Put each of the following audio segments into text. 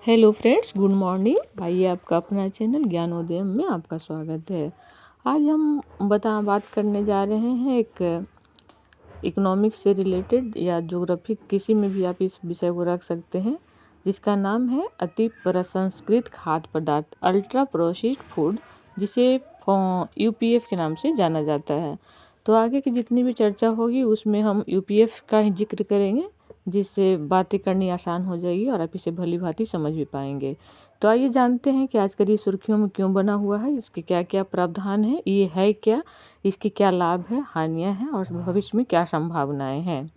Hello friends, good morning. आइए आपका अपना चैनल ज्ञानोदयम में आपका स्वागत है। आज हम बात करने जा रहे हैं एक इकोनॉमिक्स से रिलेटेड या ज्योग्राफी, किसी में भी आप इस विषय को रख सकते हैं, जिसका नाम है अति प्रसंस्कृत खाद्य पदार्थ, अल्ट्रा प्रोसेस्ड फूड, जिसे यूपीएफ के नाम से जाना जाता है। तो आगे की जितनी भी चर्चा होगी उसमें हम यूपीएफ का ही जिक्र करेंगे, जिससे बातें करनी आसान हो जाएगी और आप इसे भली भांति समझ भी पाएंगे। तो आइए जानते हैं कि आजकल ये सुर्खियों में क्यों बना हुआ है, इसके क्या क्या प्रावधान है, ये है क्या, इसके क्या लाभ है, हानियां हैं और भविष्य में क्या संभावनाएं हैं।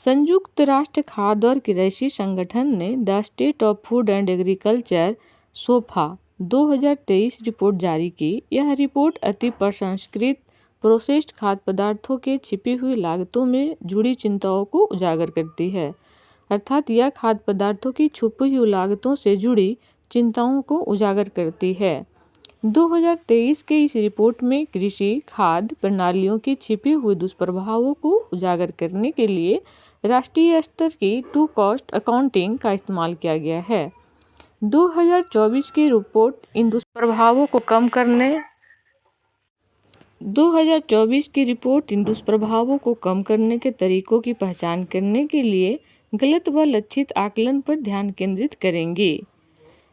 संयुक्त राष्ट्र खाद्य और कृषि संगठन ने the state of food and agriculture sofa 2023 report जारी की। यह रिपोर्ट अति प्रसंस्कृत प्रोसेस्ड खाद्य पदार्थों के छिपी हुई लागतों में जुड़ी चिंताओं को उजागर करती है। अर्थात यह खाद्य पदार्थों की छुपी हुई लागतों से जुड़ी चिंताओं को उजागर करती है। 2023 के इस रिपोर्ट में कृषि खाद्य प्रणालियों के छिपे हुए दुष्प्रभावों को उजागर करने के लिए राष्ट्रीय स्तर की टू कॉस्ट अकाउंटिंग का इस्तेमाल किया गया है। 2024 की रिपोर्ट इन दुष्प्रभावों को कम करने के तरीकों की पहचान करने के लिए गलत व लक्षित आकलन पर ध्यान केंद्रित करेंगी।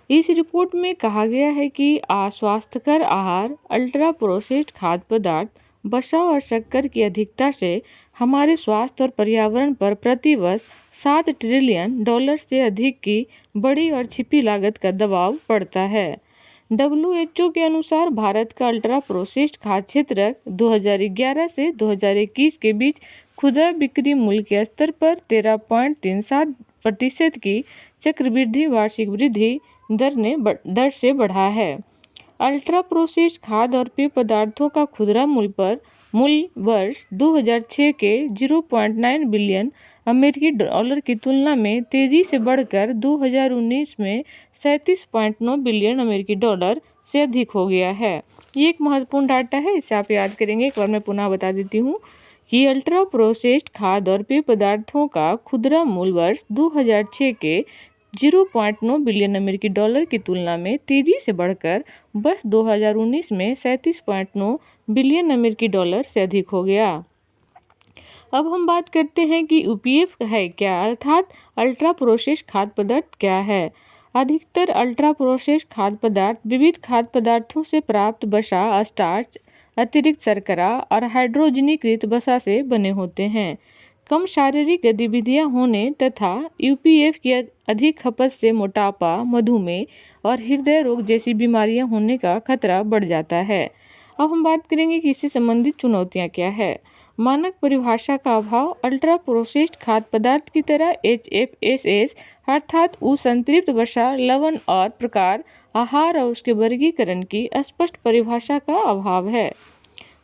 इस रिपोर्ट में कहा गया है कि अस्वास्थ्यकर आहार, अल्ट्रा प्रोसेस्ड खाद्य पदार्थ, वसा और शक्कर की अधिकता से हमारे स्वास्थ्य और पर्यावरण पर प्रतिवर्ष $7 ट्रिलियन से अधिक की बड़ी और छिपी लागत का दबाव पड़ता है। WHO के अनुसार भारत का अल्ट्रा प्रोसेस्ड खाद्य क्षेत्र 2011 से 2021 के बीच खुदरा बिक्री मूल्य के स्तर पर 13.37% की चक्रवृद्धि वार्षिक वृद्धि दर से बढ़ा है। अल्ट्रा प्रोसेस्ड खाद्य और पेय पदार्थों का खुदरा मूल्य वर्ष 2006 के 0.9 बिलियन अमेरिकी डॉलर की तुलना में तेजी से बढ़कर 2019 में 37.9 बिलियन अमेरिकी डॉलर से अधिक हो गया है। ये एक महत्वपूर्ण डाटा है, इसे आप याद करेंगे। एक बार मैं पुनः बता देती हूँ कि अल्ट्रा प्रोसेस्ड खाद्य और पेय पदार्थों का खुदरा मूल्य वर्ष 2006 के 0.9 बिलियन अमेरिकी डॉलर की तुलना में तेजी से बढ़कर वर्ष 2019 में 37.9 बिलियन अमेरिकी डॉलर से अधिक हो गया। अब हम बात करते हैं कि यूपीएफ है क्या, अर्थात अल्ट्रा प्रोसेस्ड खाद्य पदार्थ क्या है। अधिकतर अल्ट्रा प्रोसेस्ड खाद्य पदार्थ विविध खाद्य पदार्थों से प्राप्त वसा, स्टार्च, अतिरिक्त शर्करा और हाइड्रोजनीकृत वसा से बने होते हैं। कम शारीरिक गतिविधियां होने तथा यूपीएफ की अधिक खपत से मोटापा, मधुमेह और हृदय रोग जैसी बीमारियां होने का खतरा बढ़ जाता है। अब हम बात करेंगे कि इससे संबंधित चुनौतियां क्या है। मानक परिभाषा का अभाव। अल्ट्रा प्रोसेस्ड खाद्य पदार्थ की तरह HFSS अर्थात संतृप्त वसा, लवण और प्रकार आहार और उसके वर्गीकरण की स्पष्ट परिभाषा का अभाव है।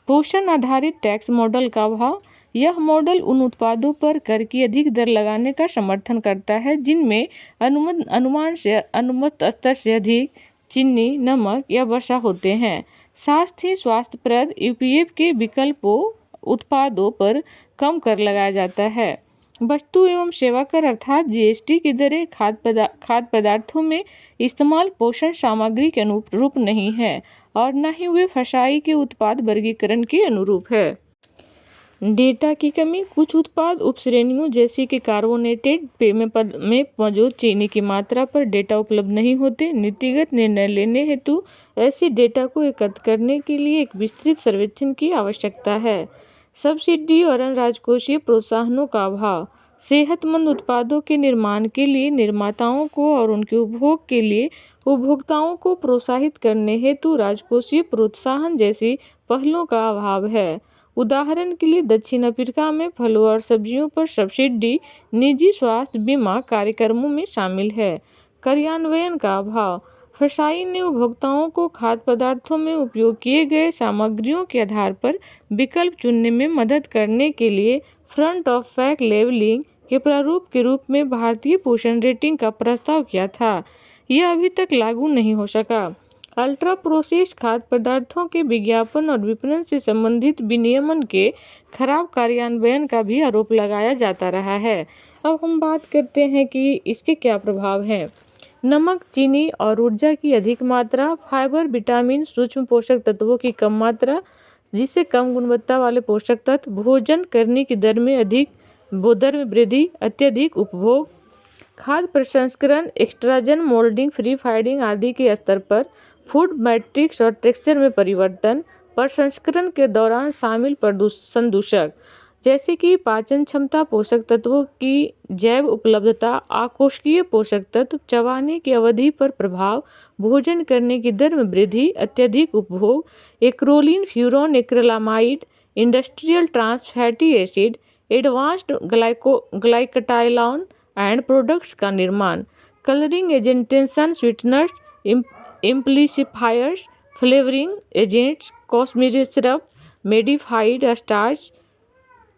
पोषण आधारित टैक्स मॉडल का अभाव। यह मॉडल उन उत्पादों पर कर की अधिक दर लगाने का समर्थन करता है जिनमें अनुमत स्तर से अधिक चीनी, नमक या वसा होते हैं। साथ ही स्वास्थ्यप्रद यूपीएफ के विकल्पों उत्पादों पर कम कर लगाया जाता है। वस्तु एवं सेवा कर अर्थात जीएसटी की दरें खाद्य पदार्थों में इस्तेमाल पोषण सामग्री के अनुरूप नहीं है और न ही वे फसाई के उत्पाद वर्गीकरण के अनुरूप है। डेटा की कमी। कुछ उत्पाद उपश्रेणियों जैसे कि कार्बोनेटेड पेय में मौजूद चीनी की मात्रा पर डेटा उपलब्ध नहीं होते। नीतिगत निर्णय लेने हेतु ऐसे डेटा को एकत्र करने के लिए एक विस्तृत सर्वेक्षण की आवश्यकता है। सब्सिडी और अन्य राजकोषीय प्रोत्साहनों का अभाव। सेहतमंद उत्पादों के निर्माण के लिए निर्माताओं को और उनके उपभोग के लिए उपभोक्ताओं को प्रोत्साहित करने हेतु राजकोषीय प्रोत्साहन जैसी पहलों का अभाव है। उदाहरण के लिए दक्षिण अफ्रीका में फलों और सब्जियों पर सब्सिडी निजी स्वास्थ्य बीमा कार्यक्रमों में शामिल है। कार्यान्वयन का अभाव। फसाई ने उपभोक्ताओं को खाद्य पदार्थों में उपयोग किए गए सामग्रियों के आधार पर विकल्प चुनने में मदद करने के लिए फ्रंट ऑफ पैक लेबलिंग के प्रारूप के रूप में भारतीय पोषण रेटिंग का प्रस्ताव किया था। यह अभी तक लागू नहीं हो सका। अल्ट्रा प्रोसेस्ड खाद्य पदार्थों के विज्ञापन और विपणन से संबंधित विनियमन के खराब कार्यान्वयन का भी आरोप लगाया जाता रहा है। अब हम बात करते हैं कि इसके क्या प्रभाव हैं। नमक, चीनी और ऊर्जा की अधिक मात्रा, फाइबर, विटामिन, सूक्ष्म पोषक तत्वों की कम मात्रा, जिससे कम गुणवत्ता वाले पोषक तत्व, भोजन करने की दर में वृद्धि, अत्यधिक उपभोग, खाद्य प्रसंस्करण, एक्सट्राजन, मोल्डिंग, फ्री फाइडिंग आदि के स्तर पर, फूड मैट्रिक्स और टेक्सचर में परिवर्तन, प्रसंस्करण के दौरान शामिल संदूषक जैसे कि पाचन क्षमता, पोषक तत्वों की जैव उपलब्धता, आकोशिकीय पोषक तत्व, चबाने की अवधि पर प्रभाव, भोजन करने की दर में वृद्धि, अत्यधिक उपभोग, acrolein, furan, acrylamide, industrial trans fatty acid, advanced glycation end products का निर्माण, colouring agents, sweeteners, emulsifiers, flavouring agents, cosmetic syrup, modified starch,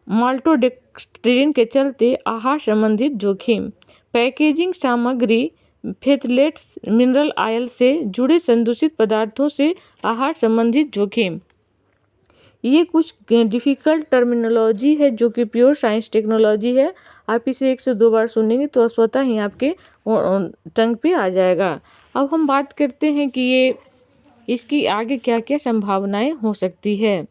maltodextrin के चलते आहार संबंधित जोखिम, पैकेजिंग सामग्री, फेथलेट्स, मिनरल ऑयल से जुड़े संदूषित पदार्थों से आहार संबंधित जोखिम। ये कुछ डिफ़िकल्ट टर्मिनोलॉजी है जो कि प्योर साइंस टेक्नोलॉजी है। आप इसे 1 से 2 बार सुनेंगे तो स्वतः ही आपके टंग पे आ जाएगा। अब हम बात करते हैं कि इसकी आगे क्या क्या संभावनाएं हो सकती है।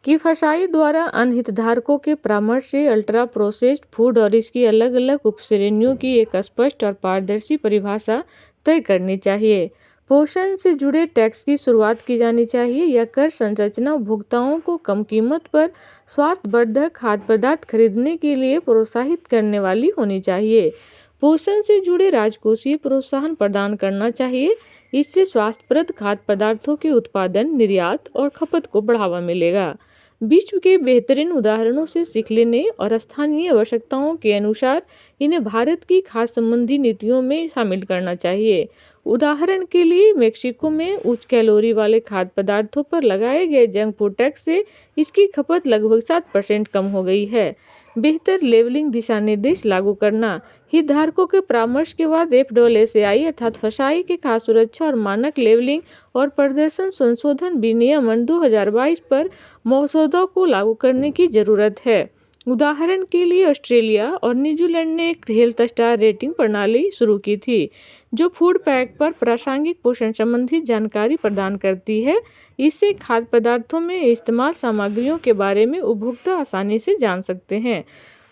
कि फसाई द्वारा अन्य हितधारकों के परामर्श से अल्ट्रा प्रोसेस्ड फूड और इसकी अलग अलग उपश्रेणियों की एक स्पष्ट और पारदर्शी परिभाषा तय करनी चाहिए। पोषण से जुड़े टैक्स की शुरुआत की जानी चाहिए। यह कर संरचना उपभोक्ताओं को कम कीमत पर स्वास्थ्यवर्धक खाद्य पदार्थ खरीदने के लिए प्रोत्साहित करने वाली होनी चाहिए। पोषण से जुड़े राजकोषीय प्रोत्साहन प्रदान करना चाहिए। इससे स्वास्थ्यप्रद खाद्य पदार्थों के उत्पादन, निर्यात और खपत को बढ़ावा मिलेगा। विश्व के बेहतरीन उदाहरणों से सीख लेने और स्थानीय आवश्यकताओं के अनुसार इन्हें भारत की खाद्य संबंधी नीतियों में शामिल करना चाहिए। उदाहरण के लिए मेक्सिको में उच्च कैलोरी वाले खाद्य पदार्थों पर लगाए गए जंक फूड टैक्स से इसकी खपत लगभग 7% कम हो गई है। बेहतर लेबलिंग दिशा निर्देश लागू करना। हितधारकों के परामर्श के बाद FSSAI अर्थात फसाई के खाद्य सुरक्षा और मानक लेबलिंग और प्रदर्शन संशोधन विनियमन 2022 पर मसौदा को लागू करने की जरूरत है। उदाहरण के लिए ऑस्ट्रेलिया और न्यूजीलैंड ने एक हेल्थ स्टार रेटिंग प्रणाली शुरू की थी जो फूड पैक पर प्रासंगिक पोषण संबंधी जानकारी प्रदान करती है। इससे खाद्य पदार्थों में इस्तेमाल सामग्रियों के बारे में उपभोक्ता आसानी से जान सकते हैं।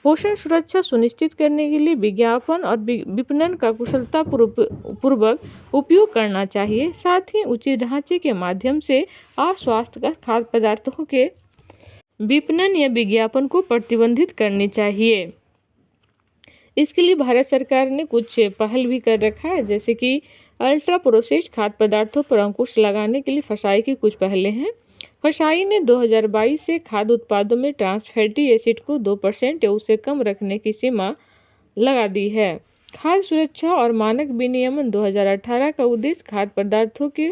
पोषण सुरक्षा सुनिश्चित करने के लिए विज्ञापन और विपणन का कुशलतापूर्वक उपयोग करना चाहिए। साथ ही उचित ढांचे के माध्यम से अस्वास्थ्यकर खाद्य पदार्थों के विपणन या विज्ञापन को प्रतिबंधित करनी चाहिए। इसके लिए भारत सरकार ने कुछ पहल भी कर रखा है, जैसे कि अल्ट्रा प्रोसेस्ड खाद्य पदार्थों पर अंकुश लगाने के लिए फसाई की कुछ पहलें हैं। फसाई ने 2022 से खाद्य उत्पादों में ट्रांस फैटी एसिड को 2% या उससे कम रखने की सीमा लगा दी है। खाद्य सुरक्षा और मानक विनियमन 2018 का उद्देश्य खाद्य पदार्थों के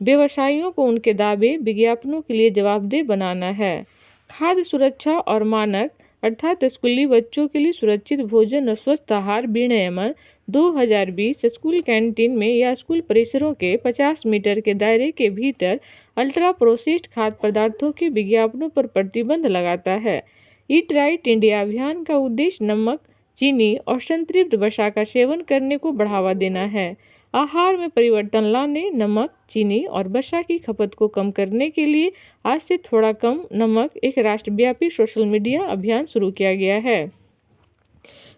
व्यवसायियों को उनके दावे, विज्ञापनों के लिए जवाबदेह बनाना है। खाद्य सुरक्षा और मानक अर्थात स्कूली बच्चों के लिए सुरक्षित भोजन और स्वस्थ आहार विनियमन 2020 स्कूल कैंटीन में या स्कूल परिसरों के 50 मीटर के दायरे के भीतर अल्ट्रा प्रोसेस्ड खाद्य पदार्थों के विज्ञापनों पर प्रतिबंध लगाता है। ईट राइट इंडिया अभियान का उद्देश्य नमक, चीनी और संतृप्त वसा का सेवन करने को बढ़ावा देना है। आहार में परिवर्तन लाने, नमक, चीनी और वसा की खपत को कम करने के लिए आज से थोड़ा कम नमक एक राष्ट्रव्यापी सोशल मीडिया अभियान शुरू किया गया है।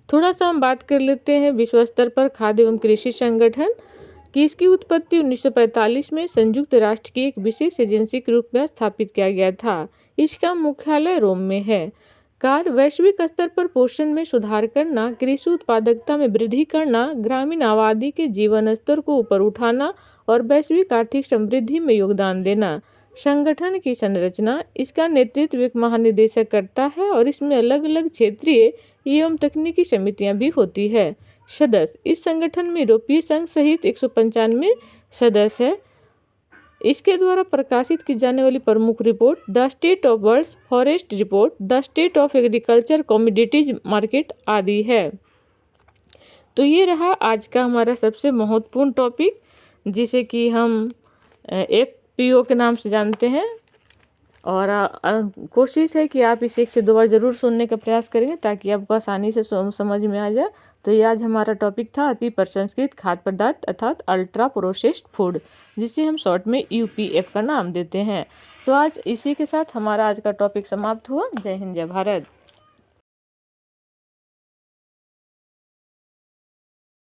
थोड़ा सा हम बात कर लेते हैं विश्व स्तर पर खाद्य एवं कृषि संगठन की। इसकी उत्पत्ति 1945 में संयुक्त राष्ट्र की एक विशेष एजेंसी के रूप में स्थापित किया गया था। इसका मुख्यालय रोम में है। कार्य वैश्विक स्तर पर पोषण में सुधार करना, कृषि उत्पादकता में वृद्धि करना, ग्रामीण आबादी के जीवन स्तर को ऊपर उठाना और वैश्विक आर्थिक समृद्धि में योगदान देना। संगठन की संरचना, इसका नेतृत्व एक महानिदेशक करता है और इसमें अलग अलग क्षेत्रीय एवं तकनीकी समितियां भी होती है। सदस्य, इस संगठन में यूरोपीय संघ सहित 195 सदस्य है। इसके द्वारा प्रकाशित की जाने वाली प्रमुख report the state of world forest report, the state of agriculture commodities market आदि है। तो ये रहा आज का हमारा सबसे महत्वपूर्ण टॉपिक, जिसे कि हम FPO के नाम से जानते हैं। और कोशिश है कि आप इसे 1 से 2 बार ज़रूर सुनने का प्रयास करेंगे ताकि आपको आसानी से समझ में आ जाए। तो ये आज हमारा टॉपिक था अति प्रसंस्कृत खाद्य पदार्थ अर्थात अल्ट्रा प्रोसेस्ड फूड, जिसे हम शॉर्ट में यूपीएफ का नाम देते हैं। तो आज इसी के साथ हमारा आज का टॉपिक समाप्त हुआ। जय हिंद, जय भारत।